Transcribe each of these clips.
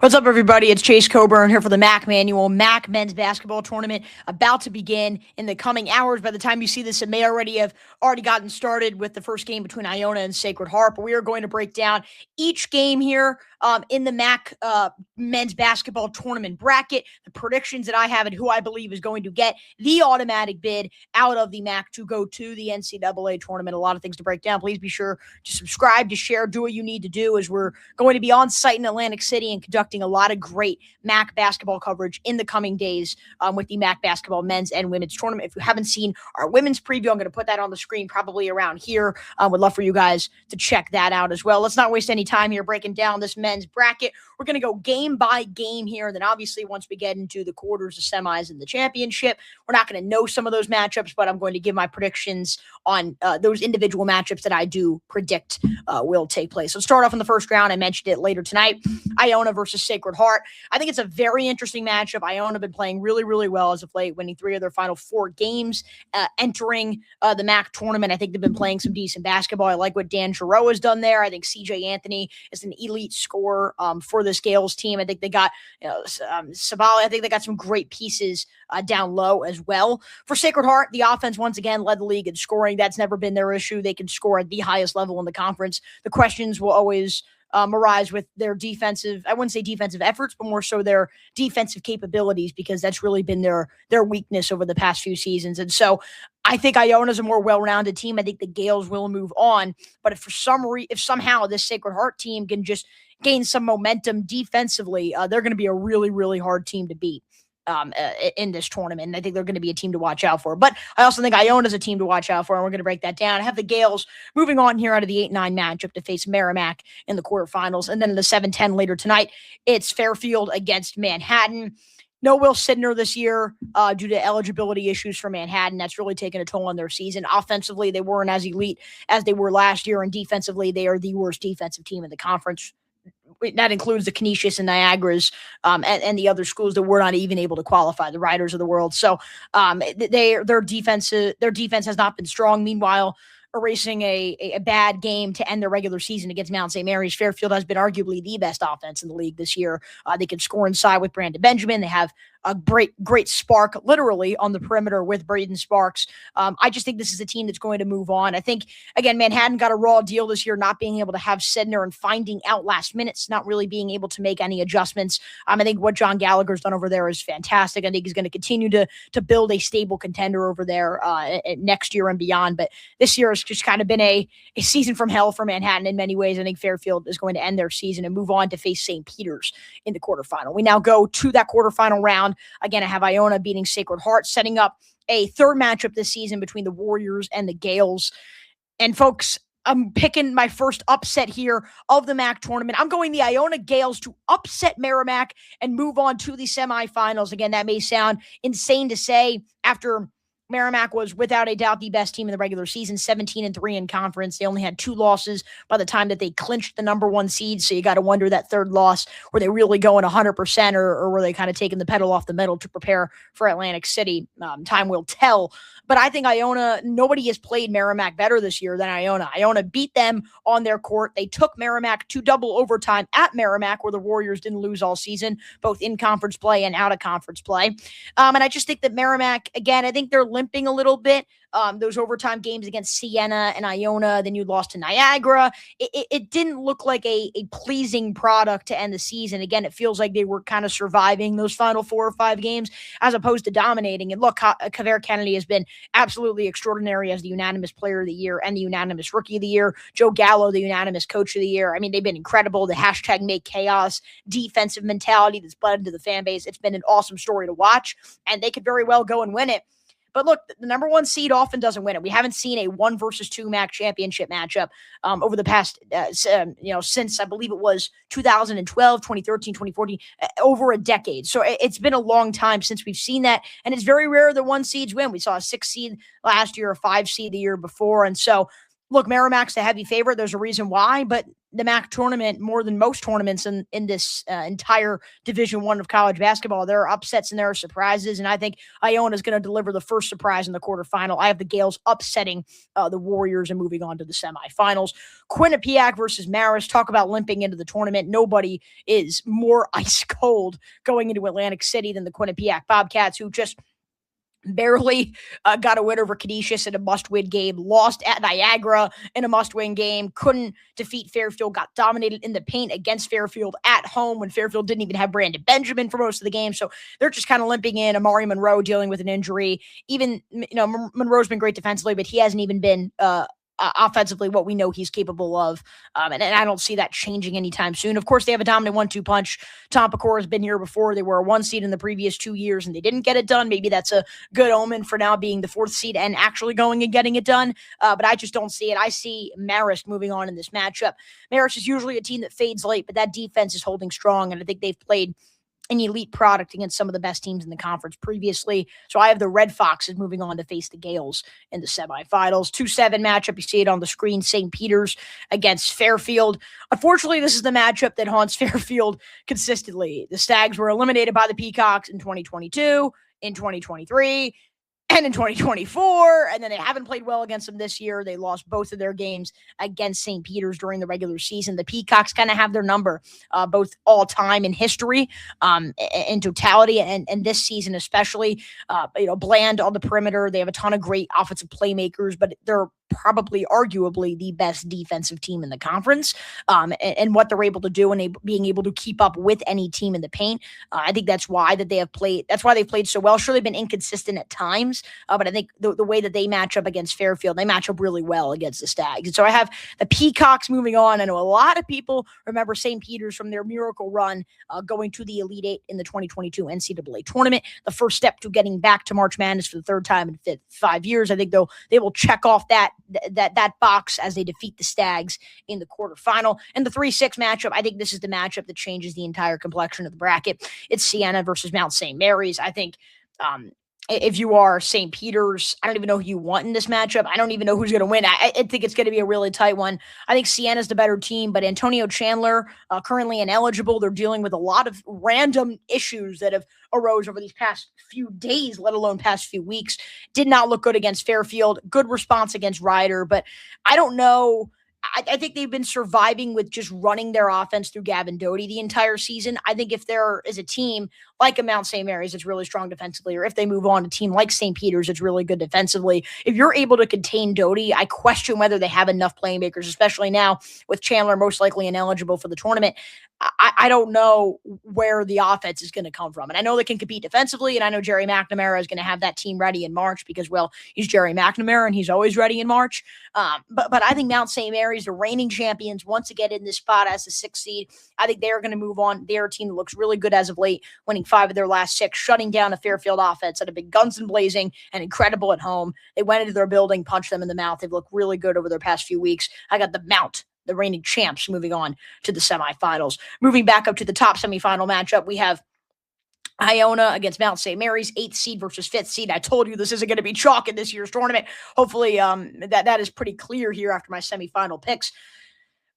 What's up, everybody? It's Chase Coburn here for the MAAC Manual. MAAC Men's Basketball Tournament about to begin in the coming hours. By the time you see this, it may have already gotten started with the first game between Iona and Sacred Heart. But we are going to break down each game here in the MAAC Men's Basketball Tournament bracket, the predictions that I have and who I believe is going to get the automatic bid out of the MAAC to go to the NCAA Tournament. A lot of things to break down. Please be sure to subscribe, to share, do what you need to do, as we're going to be on site in Atlantic City and conducting a lot of great MAAC basketball coverage in the coming days with the MAAC basketball men's and women's tournament. If you haven't seen our women's preview, I'm going to put that on the screen probably around here. Would love for you guys to check that out as well. Let's not waste any time here breaking down this men's bracket. We're going to go game by game here. Then obviously once we get into the quarters, the semis, and the championship, we're not going to know some of those matchups, but I'm going to give my predictions on those individual matchups that I do predict will take place. Let's start off in the first round. I mentioned it later tonight. Iona versus Sacred Heart. I think it's a very interesting matchup. Iona have been playing really, really well as of late, winning 3 of their final 4 games, entering the MAAC tournament. I think they've been playing some decent basketball. I like what Dan Giroux has done there. I think CJ Anthony is an elite scorer for this Gales team. I think they got Sabali. I think they got some great pieces down low as well. For Sacred Heart, the offense once again led the league in scoring. That's never been their issue. They can score at the highest level in the conference. The questions will always arise with their defensive, I wouldn't say defensive efforts, but more so their defensive capabilities, because that's really been their weakness over the past few seasons. And so I think Iona's a more well-rounded team. I think the Gales will move on. But if somehow this Sacred Heart team can just gain some momentum defensively, they're going to be a really, really hard team to beat in this tournament. And I think they're going to be a team to watch out for. But I also think Iona's a team to watch out for, and we're going to break that down. I have the Gales moving on here out of the 8-9 matchup to face MAAC in the quarterfinals. And then in the 7-10 later tonight, it's Fairfield against Manhattan. No Will Sidner this year due to eligibility issues for Manhattan. That's really taken a toll on their season. Offensively, they weren't as elite as they were last year, and defensively, they are the worst defensive team in the conference. That includes the Canisius and Niagaras and the other schools that were not even able to qualify, the Riders of the world. So their defense has not been strong. Meanwhile, erasing a bad game to end their regular season against Mount St. Mary's, Fairfield has been arguably the best offense in the league this year. They can score inside with Brandon Benjamin. They have a great spark, literally, on the perimeter with Braden Sparks. I just think this is a team that's going to move on. I think, again, Manhattan got a raw deal this year, not being able to have Sidner and finding out last minutes, not really being able to make any adjustments. I think what John Gallagher's done over there is fantastic. I think he's going to continue to build a stable contender over there next year and beyond. But this year has just kind of been a season from hell for Manhattan in many ways. I think Fairfield is going to end their season and move on to face St. Peter's in the quarterfinal. We now go to that quarterfinal round. Again, I have Iona beating Sacred Heart, setting up a third matchup this season between the Warriors and the Gales. And folks, I'm picking my first upset here of the MAAC tournament. I'm going the Iona Gales to upset MAAC and move on to the semifinals. Again, that may sound insane to say after MAAC was without a doubt the best team in the regular season, 17-3 in conference. They only had 2 losses by the time that they clinched the number 1 seed. So you got to wonder that third loss, were they really going 100% or were they kind of taking the pedal off the metal to prepare for Atlantic City? Time will tell. But I think Iona, nobody has played MAAC better this year than Iona. Iona beat them on their court. They took MAAC to double overtime at MAAC, where the Warriors didn't lose all season, both in conference play and out of conference play. And I just think that MAAC, again, I think they're limping a little bit. Those overtime games against Siena and Iona, then you lost to Niagara. It didn't look like a pleasing product to end the season. Again, it feels like they were kind of surviving those final 4 or 5 games as opposed to dominating. And look, Kaveri Kennedy has been absolutely extraordinary as the unanimous player of the year and the unanimous rookie of the year. Joe Gallo, the unanimous coach of the year. I mean, they've been incredible. The hashtag make chaos defensive mentality that's bled into the fan base. It's been an awesome story to watch, and they could very well go and win it. But look, the number 1 seed often doesn't win it. We haven't seen a 1 versus 2 MAAC championship matchup over the past, since I believe it was 2012, 2013, 2014, over a decade. So it's been a long time since we've seen that. And it's very rare that 1 seeds win. We saw a 6 seed last year, a 5 seed the year before. And so, look, MAAC's the heavy favorite. There's a reason why, but the MAAC tournament more than most tournaments in this entire Division I of college basketball. There are upsets and there are surprises, and I think Iona is going to deliver the first surprise in the quarterfinal. I have the Gales upsetting the Warriors and moving on to the semifinals. Quinnipiac versus Marist. Talk about limping into the tournament. Nobody is more ice cold going into Atlantic City than the Quinnipiac Bobcats, who just barely got a win over Canisius in a must-win game, lost at Niagara in a must-win game, couldn't defeat Fairfield, got dominated in the paint against Fairfield at home when Fairfield didn't even have Brandon Benjamin for most of the game. So they're just kind of limping in. Amari Monroe dealing with an injury. Even, Monroe's been great defensively, but he hasn't even been offensively what we know he's capable of. And I don't see that changing anytime soon. Of course, they have a dominant 1-2 punch. Tom Pecor has been here before. They were a 1 seed in the previous 2 years, and they didn't get it done. Maybe that's a good omen for now being the 4th seed and actually going and getting it done. But I just don't see it. I see Marist moving on in this matchup. Marist is usually a team that fades late, but that defense is holding strong, and I think they've played an elite product against some of the best teams in the conference previously. So I have the Red Foxes moving on to face the Gales in the semifinals. 2-7 matchup. You see it on the screen. St. Peter's against Fairfield. Unfortunately, this is the matchup that haunts Fairfield consistently. The Stags were eliminated by the Peacocks in 2022, in 2023, and in 2024, and then they haven't played well against them this year. They lost both of their games against St. Peter's during the regular season. The Peacocks kind of have their number, both all-time in history, in totality, and this season especially. Bland on the perimeter. They have a ton of great offensive playmakers, but they're probably arguably the best defensive team in the conference, and what they're able to do and being able to keep up with any team in the paint. I think that's why they've played so well. Sure, they've been inconsistent at times, but I think the way that they match up against Fairfield, they match up really well against the Stags. And so I have the Peacocks moving on. I know a lot of people remember St. Peter's from their miracle run, going to the Elite Eight in the 2022 NCAA Tournament, the first step to getting back to March Madness for the third time in 5 years. I think they will check off that box as they defeat the Stags in the quarterfinal. And the 3-6 matchup, I think this is the matchup that changes the entire complexion of the bracket. It's Siena versus Mount St. Mary's. I think if you are St. Peter's, I don't even know who you want in this matchup. I don't even know who's going to win. I think it's going to be a really tight one. I think Siena's the better team, but Antonio Chandler, currently ineligible. They're dealing with a lot of random issues that have arose over these past few days, let alone past few weeks. Did not look good against Fairfield. Good response against Ryder, but I don't know. I think they've been surviving with just running their offense through Gavin Doty the entire season. I think if there is a team like a Mount St. Mary's that's really strong defensively, or if they move on to a team like St. Peter's that's really good defensively, if you're able to contain Doty, I question whether they have enough playmakers, especially now with Chandler most likely ineligible for the tournament. I don't know where the offense is going to come from. And I know they can compete defensively, and I know Jerry McNamara is going to have that team ready in March because, well, he's Jerry McNamara and he's always ready in March. But I think Mount St. Mary's, the reigning champions, once again in this spot as the 6th seed, I think they're going to move on. They're a team that looks really good as of late, winning 5 of their last 6, shutting down a Fairfield offense that have been guns and blazing and incredible at home. They went into their building, punched them in the mouth. They've looked really good over their past few weeks. I got the Mount, the reigning champs, moving on to the semifinals. Moving back up to the top semifinal matchup, we have Iona against Mount St. Mary's, 8th seed versus 5th seed. I told you this isn't going to be chalk in this year's tournament. Hopefully that is pretty clear here after my semifinal picks.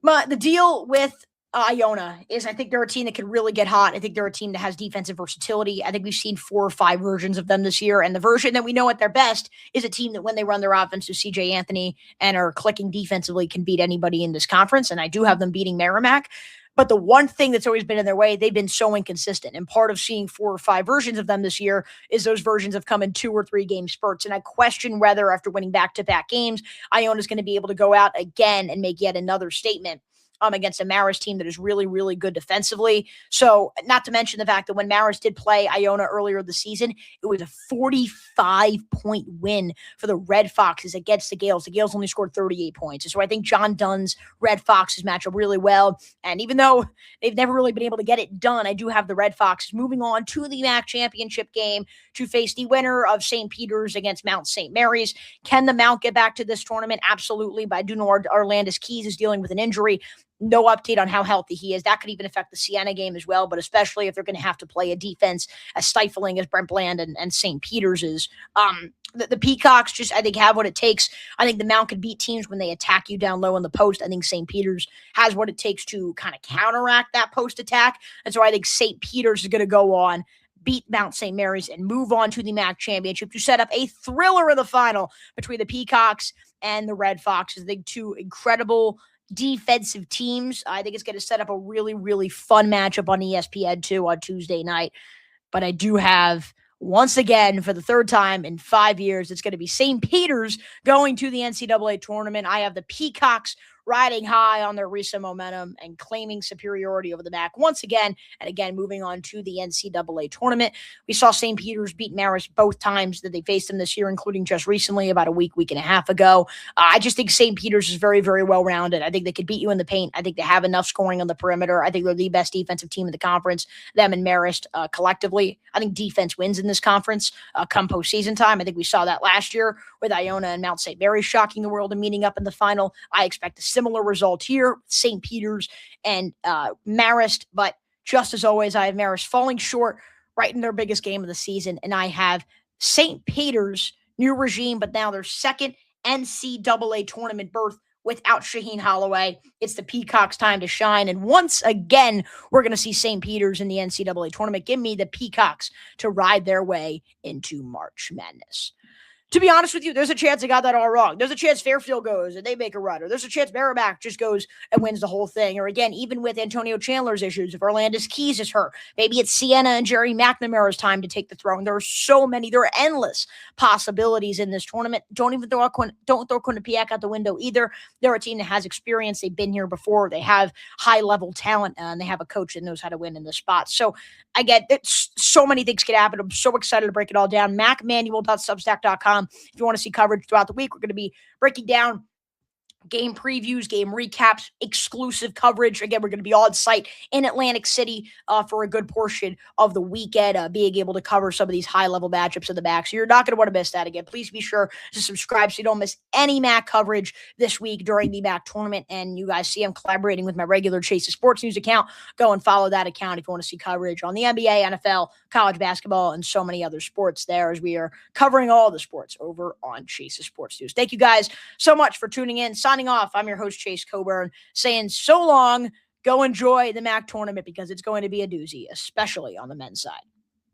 But the deal with Iona is I think they're a team that can really get hot. I think they're a team that has defensive versatility. I think we've seen 4 or 5 versions of them this year. And the version that we know at their best is a team that when they run their offense with CJ Anthony and are clicking defensively can beat anybody in this conference. And I do have them beating Merrimack. But the one thing that's always been in their way, they've been so inconsistent. And part of seeing 4 or 5 versions of them this year is those versions have come in 2 or 3 game spurts. And I question whether after winning back-to-back games, Iona is going to be able to go out again and make yet another statement against a Marist team that is really, really good defensively. So not to mention the fact that when Marist did play Iona earlier this season, it was a 45-point win for the Red Foxes against the Gales. The Gales only scored 38 points. So I think John Dunn's Red Foxes match up really well. And even though they've never really been able to get it done, I do have the Red Foxes moving on to the MAAC championship game to face the winner of St. Peter's against Mount St. Mary's. Can the Mount get back to this tournament? Absolutely. But I do know Orlandis Keys is dealing with an injury. No update on how healthy he is. That could even affect the Siena game as well, but especially if they're going to have to play a defense as stifling as Brent Bland and St. Peter's is. The Peacocks just, I think, have what it takes. I think the Mount can beat teams when they attack you down low in the post. I think St. Peter's has what it takes to kind of counteract that post attack. And so I think St. Peter's is going to go on, beat Mount St. Mary's, and move on to the MAAC championship to set up a thriller in the final between the Peacocks and the Red Foxes. I think two incredible defensive teams. I think it's going to set up a really, really fun matchup on ESPN2 on Tuesday night. But I do have, once again, for the third time in 5 years, it's going to be St. Peter's going to the NCAA tournament. I have the Peacocks riding high on their recent momentum and claiming superiority over the MAAC once again, and again, moving on to the NCAA tournament. We saw St. Peter's beat Marist both times that they faced them this year, including just recently, about a week and a half ago. I just think St. Peter's is very, very well-rounded. I think they could beat you in the paint. I think they have enough scoring on the perimeter. I think they're the best defensive team in the conference, them and Marist collectively. I think defense wins in this conference come postseason time. I think we saw that last year with Iona and Mount St. Mary's shocking the world and meeting up in the final. I expect a similar result here, St. Peter's and Marist, but just as always, I have Marist falling short right in their biggest game of the season, and I have St. Peter's new regime, but now their second NCAA tournament berth without Shaheen Holloway. It's the Peacocks' time to shine, and once again, we're going to see St. Peter's in the NCAA tournament. Give me the Peacocks to ride their way into March Madness. To be honest with you, there's a chance I got that all wrong. There's a chance Fairfield goes and they make a run, or there's a chance Merrimack just goes and wins the whole thing. Or again, even with Antonio Chandler's issues, if Orlandis Keys is hurt, maybe it's Sienna and Jerry McNamara's time to take the throne. There are so many, there are endless possibilities in this tournament. Don't throw Quinnipiac out the window either. They're a team that has experience. They've been here before. They have high-level talent, and they have a coach that knows how to win in this spot. So again, so many things could happen. I'm so excited to break it all down. MAACmanual.substack.com. If you want to see coverage throughout the week, we're going to be breaking down game previews, game recaps, exclusive coverage. Again, we're going to be on site in Atlantic City for a good portion of the weekend, being able to cover some of these high-level matchups in the MAAC. So you're not going to want to miss that. Again, please be sure to subscribe so you don't miss any MAAC coverage this week during the MAAC tournament. And you guys see I'm collaborating with my regular Chase the Sports News account. Go and follow that account if you want to see coverage on the NBA, NFL, college basketball, and so many other sports there, as we are covering all the sports over on Chase the Sports News. Thank you guys so much for tuning in. Signing off, I'm your host, Chase Coburn, saying so long. Go enjoy the MAAC tournament because it's going to be a doozy, especially on the men's side.